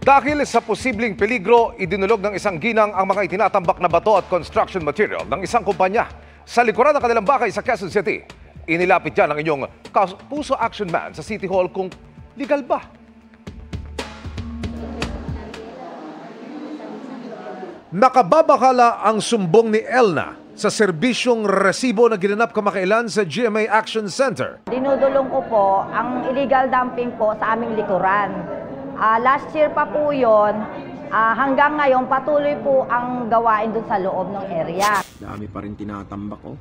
Dahil sa posibleng peligro, idinulog ng isang ginang ang mga itinatambak na bato at construction material ng isang kumpanya sa likuran ng kanilang bahay sa Quezon City. Inilapit yan ang inyong Kapuso Action Man sa City Hall kung legal ba. Nakababakala ang sumbong ni Elna sa serbisyong resibo na ginanap kamakailan sa GMA Action Center. Dinudulong ko po ang illegal dumping po sa aming likuran. Last year pa po yun, hanggang ngayon patuloy po ang gawain doon sa loob ng area. Dami pa rin tinatambak oh.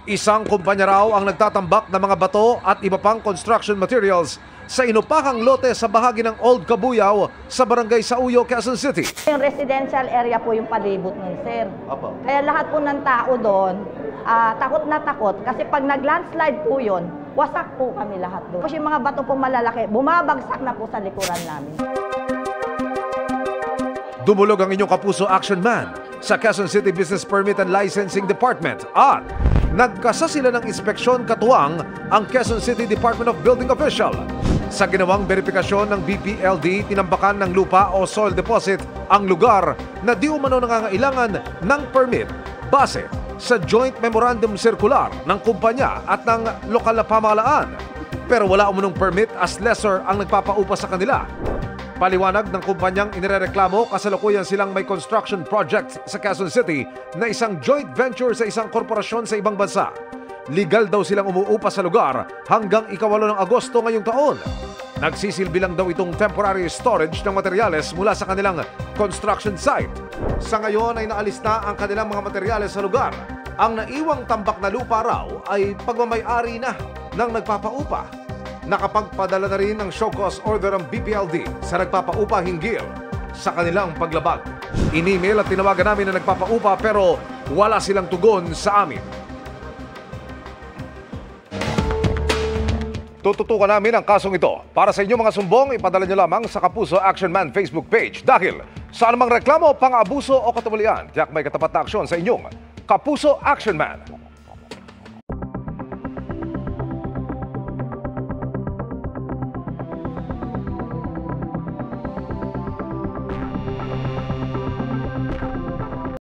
Isang kumpanya raw ang nagtatambak ng mga bato at iba pang construction materials sa inupakang lote sa bahagi ng Old Kabuyaw sa Barangay Sauyo, Quezon City. Yung residential area po yung palibot nun, sir. Apo. Kaya lahat po ng tao doon, takot na takot kasi pag nag-landslide po yun, wasak po kami lahat doon. Kasi yung mga bato po malalaki, bumabagsak na po sa likuran namin. Dumulog ang inyong Kapuso Action Man sa Quezon City Business Permit and Licensing Department at nagkasa sila ng inspeksyon katuwang ang Quezon City Department of Building Official. Sa ginawang verifikasyon ng BPLD, tinambakan ng lupa o soil deposit ang lugar na di umano nangangailangan ng permit base sa Joint Memorandum Circular ng kumpanya at ng lokal na pamahalaan. Pero wala umunong permit as lessor ang nagpapaupa sa kanila. Paliwanag ng kumpanyang inirereklamo, kasalukuyan silang may construction project sa Quezon City na isang joint venture sa isang korporasyon sa ibang bansa. Legal daw silang umuupa sa lugar hanggang 8 ng Agosto ngayong taon. Nagsisilbi lang daw itong temporary storage ng materyales mula sa kanilang construction site. Sa ngayon ay naalis na ang kanilang mga materyales sa lugar. Ang naiwang tambak na lupa raw ay pagmamay-ari na ng nagpapaupa. Nakapagpadala na rin ng show cause order ang BPLD sa nagpapaupa hinggil sa kanilang paglabag. In-email at tinawagan namin na nagpapaupa pero wala silang tugon sa amin. Tututukan namin ang kasong ito. Para sa inyong mga sumbong, ipadala nyo lamang sa Kapuso Action Man Facebook page. Dahil sa anumang reklamo, pang-abuso o katuwalian, tiyak may katapat na aksyon sa inyong Kapuso Action Man.